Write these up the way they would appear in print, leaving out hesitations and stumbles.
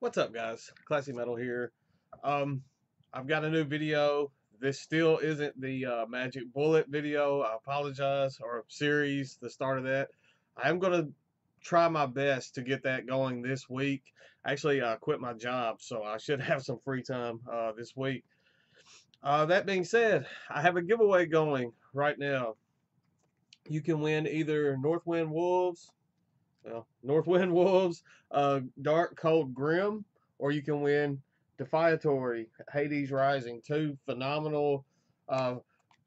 What's up, guys? Classy Metal here. Um, I've got a new video. This still isn't the Magic Bullet video. I apologize, or series, the start of that. I am going to try my best to get that going this week. Actually, I quit my job, so I should have some free time this week. That being said, I have a giveaway going right now. You can win either Northwind Wolves, Northwind Wolves, Dark Cold Grim, or you can win Defiatory, Hades Rising. Two phenomenal, uh,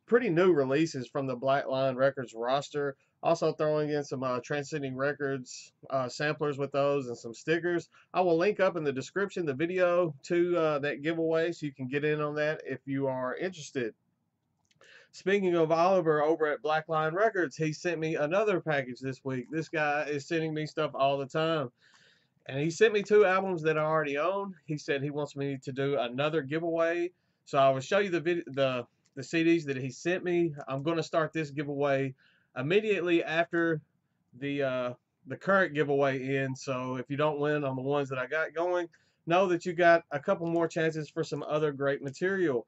pretty new releases from the Black Line Records roster. Also throwing in some Transcending Records samplers with those and some stickers. I will link up in the description the video to that giveaway so you can get in on that if you are interested. Speaking of Oliver over at Black Line Records, he sent me another package this week. This guy is sending me stuff all the time. And he sent me two albums that I already own. He said he wants me to do another giveaway. So I will show you the CDs that he sent me. I'm going to start this giveaway immediately after the current giveaway ends. So if you don't win on the ones that I got going, know that you got a couple more chances for some other great material.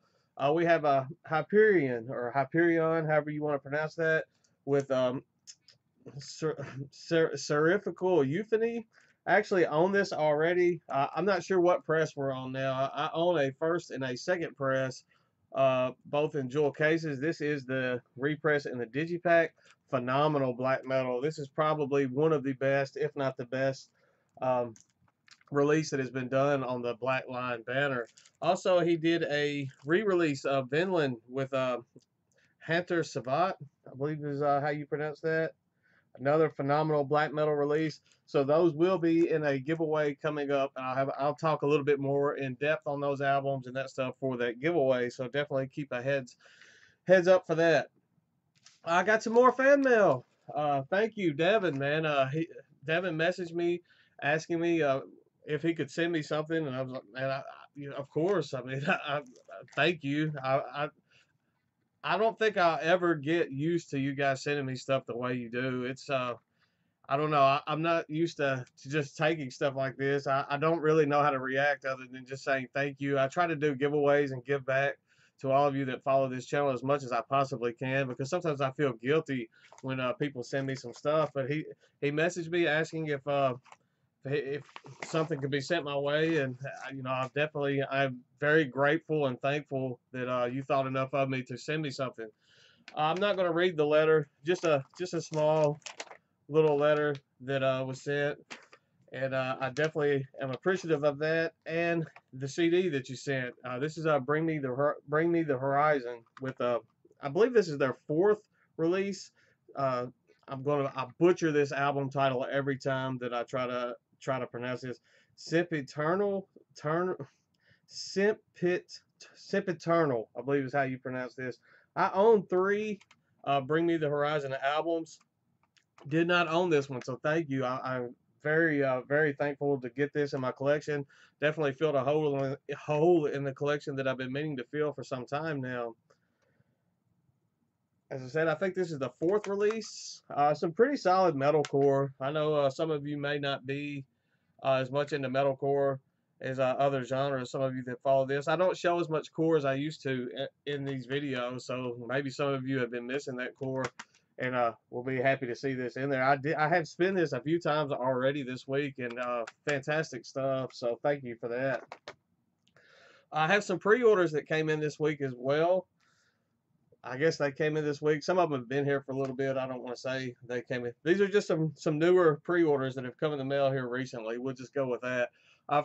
We have a Hyperion, or Hyperion, however you want to pronounce that, with Serifical Euphony. I actually own this already. I'm not sure what press we're on now. I own a first and a second press, both in jewel cases. This is the repress in the digipack. Phenomenal black metal. This is probably one of the best, if not the best, um, release that has been done on the Black Line banner. Also, he did a re-release of Vinland with Hunter Savat, I believe is how you pronounce that. Another phenomenal black metal release. So those will be in a giveaway coming up. I'll talk a little bit more in depth on those albums and that stuff for that giveaway. So definitely keep a heads up for that. I got some more fan mail. Thank you, Devin, man. Devin messaged me asking me if he could send me something, and I was like, man, of course. I mean, thank you. I don't think I'll ever get used to you guys sending me stuff the way you do. It's I don't know. I'm not used to just taking stuff like this. I don't really know how to react other than just saying thank you. I try to do giveaways and give back to all of you that follow this channel as much as I possibly can, because sometimes I feel guilty when people send me some stuff. But he messaged me asking if something could be sent my way, and I'm very grateful and thankful that you thought enough of me to send me something. I'm not going to read the letter, just a small little letter that was sent, and I definitely am appreciative of that, and the CD that you sent. This is Bring Me the Horizon with I believe this is their fourth release. I butcher this album title every time that I try to pronounce this. Sempiternal, Sempiternal, I believe is how you pronounce this. I own three Bring Me the Horizon albums. Did not own this one, so thank you. I'm very thankful to get this in my collection. Definitely filled a hole in the collection that I've been meaning to fill for some time now. As I said, I think this is the fourth release. Some pretty solid metalcore. I know some of you may not be as much into metalcore as other genres. Some of you that follow this, I don't show as much core as I used to in these videos, so maybe some of you have been missing that core, and we'll be happy to see this in there. I have spun this a few times already this week, and fantastic stuff. So thank you for that. I have some pre-orders that came in this week as well. I guess they came in this week. Some of them have been here for a little bit. I don't want to say they came in. These are just some newer pre-orders that have come in the mail here recently. We'll just go with that.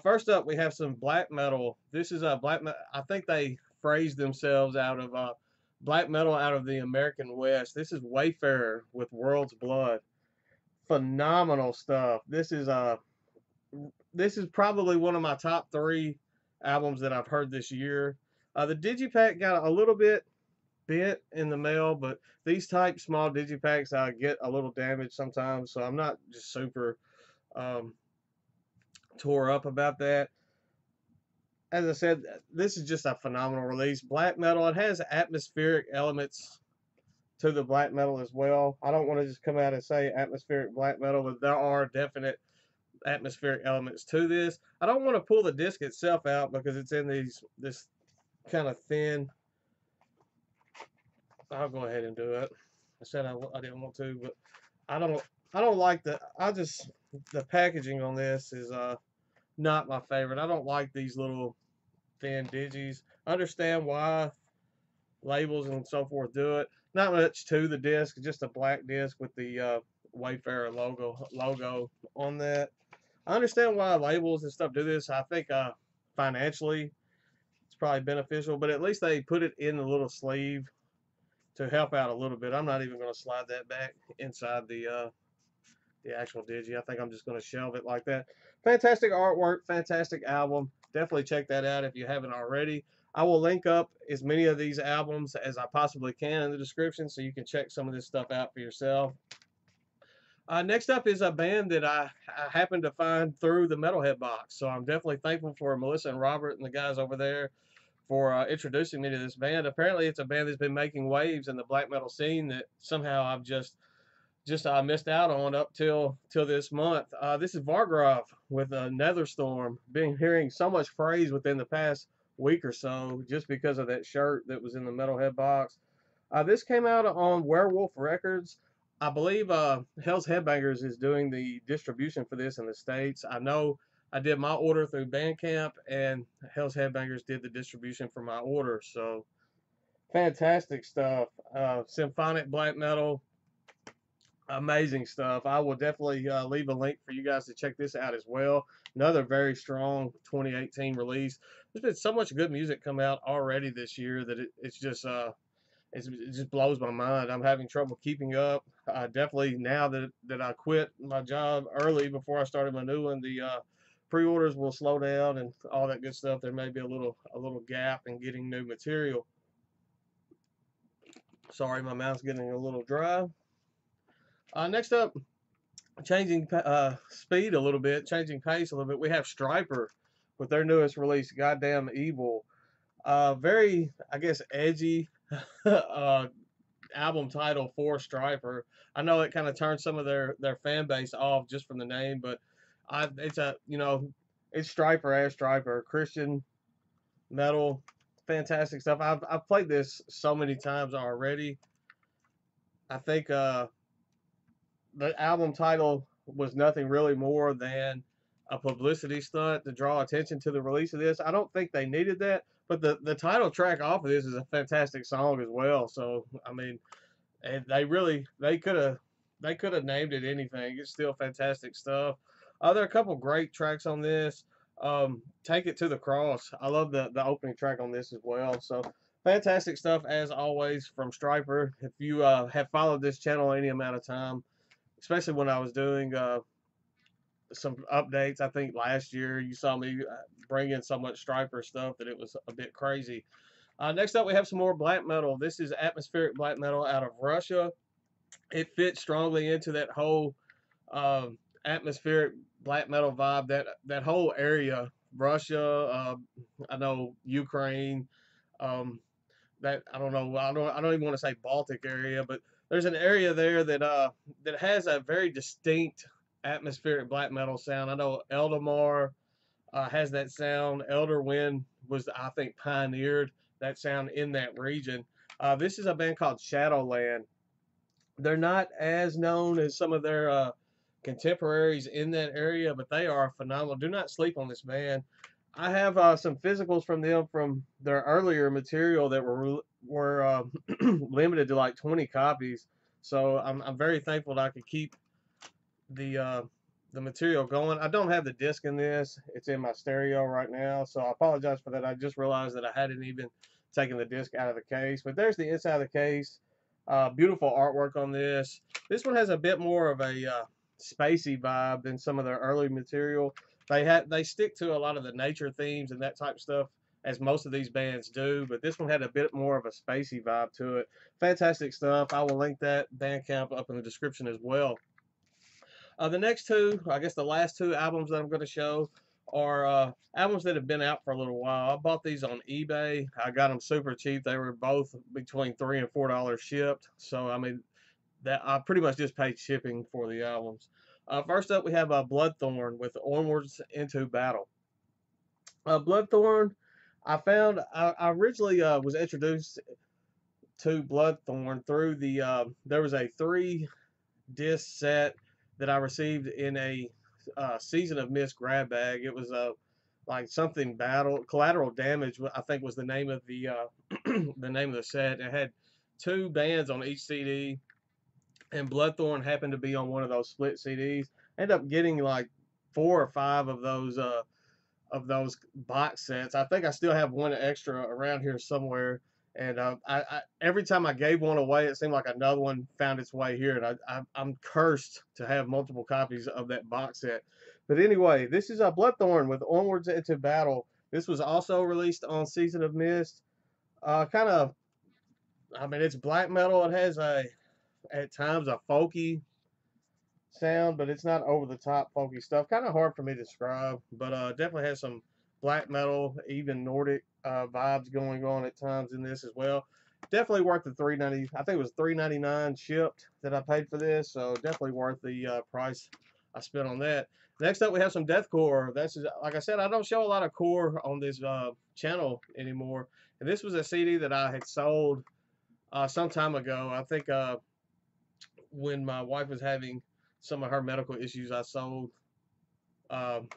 First up, we have some black metal. This is a black metal. I think they phrased themselves out of black metal out of the American West. This is Wayfarer with World's Blood. Phenomenal stuff. This is probably one of my top three albums that I've heard this year. The digipack got a little bit bent in the mail, but these type small digipacks I get a little damaged sometimes, so I'm not just super tore up about that. As I said, this is just a phenomenal release. Black metal, it has atmospheric elements to the black metal as well. I don't want to just come out and say atmospheric black metal, but there are definite atmospheric elements to this. I don't want to pull the disc itself out because it's in this kind of thin. I'll go ahead and do it. I said I didn't want to, but I don't I don't like the packaging on this is not my favorite. I don't like these little thin digis. I understand why labels and so forth do it. Not much to the disc, just a black disc with the Wayfarer logo on that. I understand why labels and stuff do this. I think financially it's probably beneficial, but at least they put it in the little sleeve to help out a little bit. I'm not even going to slide that back inside the actual digi. I think I'm just going to shelve it like that. Fantastic artwork, fantastic album. Definitely check that out if you haven't already. I will link up as many of these albums as I possibly can in the description so you can check some of this stuff out for yourself. Next up is a band that I happened to find through the Metalhead box. So I'm definitely thankful for Melissa and Robert and the guys over there for introducing me to this band. Apparently, it's a band that's been making waves in the black metal scene that somehow I've just missed out on up till this month. This is Vargrav with a Netherstorm. Been hearing so much praise within the past week or so just because of that shirt that was in the Metalhead box. This came out on Werewolf Records. I believe Hell's Headbangers is doing the distribution for this in the States. I know I did my order through Bandcamp, and Hell's Headbangers did the distribution for my order. So fantastic stuff. Symphonic black metal. Amazing stuff. I will definitely leave a link for you guys to check this out as well. Another very strong 2018 release. There's been so much good music come out already this year that it just blows my mind. I'm having trouble keeping up. Definitely now that I quit my job early before I started my new one, the pre-orders will slow down and all that good stuff. There may be a little gap in getting new material. Sorry, my mouth's getting a little dry. Next up, changing speed a little bit, changing pace a little bit. We have Stryper with their newest release, Goddamn Evil. Very, I guess, edgy album title for Stryper. I know it kind of turns some of their fan base off just from the name, but it's it's Stryper as Stryper, Christian metal, fantastic stuff. I've played this so many times already. I think the album title was nothing really more than a publicity stunt to draw attention to the release of this. I don't think they needed that, but the title track off of this is a fantastic song as well. So I mean, and they could have named it anything. It's still fantastic stuff. There are a couple great tracks on this. Take It to the Cross. I love the opening track on this as well. So fantastic stuff as always from Stryper. If you have followed this channel any amount of time, especially when I was doing some updates, I think last year you saw me bring in so much Stryper stuff that it was a bit crazy. Next up, we have some more black metal. This is atmospheric black metal out of Russia. It fits strongly into that whole atmospheric black metal vibe. That whole area, Russia, I know Ukraine. That I don't know. I don't even want to say Baltic area, but there's an area there that has a very distinct atmospheric black metal sound. I know Eldamar has that sound. Elder Wind was, I think, pioneered that sound in that region. This is a band called Shadowland. They're not as known as some of their contemporaries in that area, but they are phenomenal. Do not sleep on this band. I have some physicals from them from their earlier material that were limited to like 20 copies. So I'm very thankful that I could keep the material going. I don't have the disc in this. It's in my stereo right now, so I apologize for that. I just realized that I hadn't even taken the disc out of the case. But there's the inside of the case. Beautiful artwork on this. This one has a bit more of a spacey vibe than some of their early material. They stick to a lot of the nature themes and that type of stuff, as most of these bands do, but this one had a bit more of a spacey vibe to it. Fantastic stuff. I will link that Bandcamp up in the description as well. The next two, I guess the last two albums that I'm going to show are albums that have been out for a little while. I bought these on eBay. I got them super cheap. They were both between $3 and $4 shipped. So I mean, that I pretty much just paid shipping for the albums. First up, we have Bloodthorn with Onwards into Battle. Bloodthorn, I originally was introduced to Bloodthorn through there was a 3 disc set that I received in a Season of Mist grab bag. It was like something collateral damage, I think was the name of the name of the set. It had 2 bands on each CD, and Bloodthorn happened to be on one of those split CDs. Ended up getting like 4 or 5 of those box sets. I think I still have one extra around here somewhere. And every time I gave one away, it seemed like another one found its way here. And I'm cursed to have multiple copies of that box set. But anyway, this is a Bloodthorn with Onwards into Battle. This was also released on Season of Mist. Kind of, I mean, it's black metal. It has at times a folky sound, but it's not over the top folky stuff. Kind of hard for me to describe, but definitely has some black metal, even Nordic vibes going on at times in this as well. Definitely worth the $3.90. I think it was $3.99 shipped that I paid for this, so definitely worth the price I spent on that. Next up, we have some deathcore. That's like I said, I don't show a lot of core on this channel anymore, and this was a CD that I had sold some time ago. I think when my wife was having some of her medical issues, I sold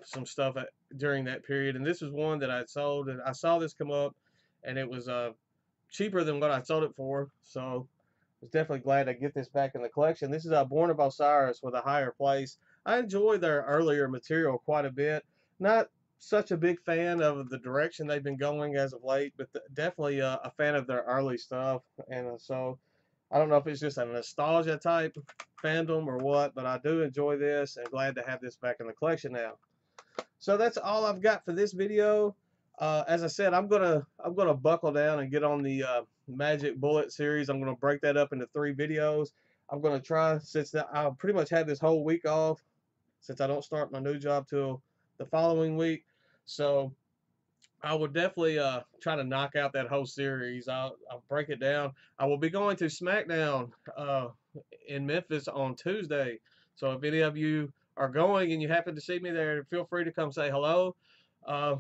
some stuff during that period, and this was one that I sold, and I saw this come up, and it was cheaper than what I sold it for, so I was definitely glad to get this back in the collection. This is Born of Osiris with a Higher Place. I enjoy their earlier material quite a bit. Not such a big fan of the direction they've been going as of late, but definitely a fan of their early stuff, and so I don't know if it's just a nostalgia type fandom or what, but I do enjoy this and glad to have this back in the collection now. So that's all I've got for this video. As I said, I'm gonna buckle down and get on the Magic Bullet series. I'm gonna break that up into 3 videos. I'm gonna try, since I'll pretty much have this whole week off, since I don't start my new job till the following week. So I will definitely try to knock out that whole series. I'll break it down. I will be going to SmackDown in Memphis on Tuesday. So if any of you are going and you happen to see me there, feel free to come say hello.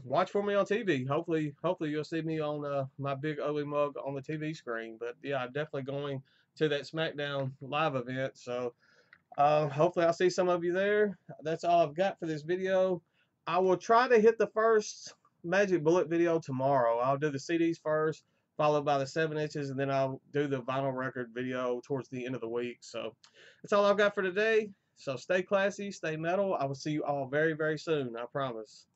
Watch for me on TV. Hopefully you'll see me on my big ugly mug on the TV screen. But yeah, I'm definitely going to that SmackDown live event. So hopefully I'll see some of you there. That's all I've got for this video. I will try to hit the first Magic Bullet video tomorrow. I'll do the CDs first, followed by the 7 inches, and then I'll do the vinyl record video towards the end of the week. So that's all I've got for today. So stay classy, stay metal. I will see you all very, very soon. I promise.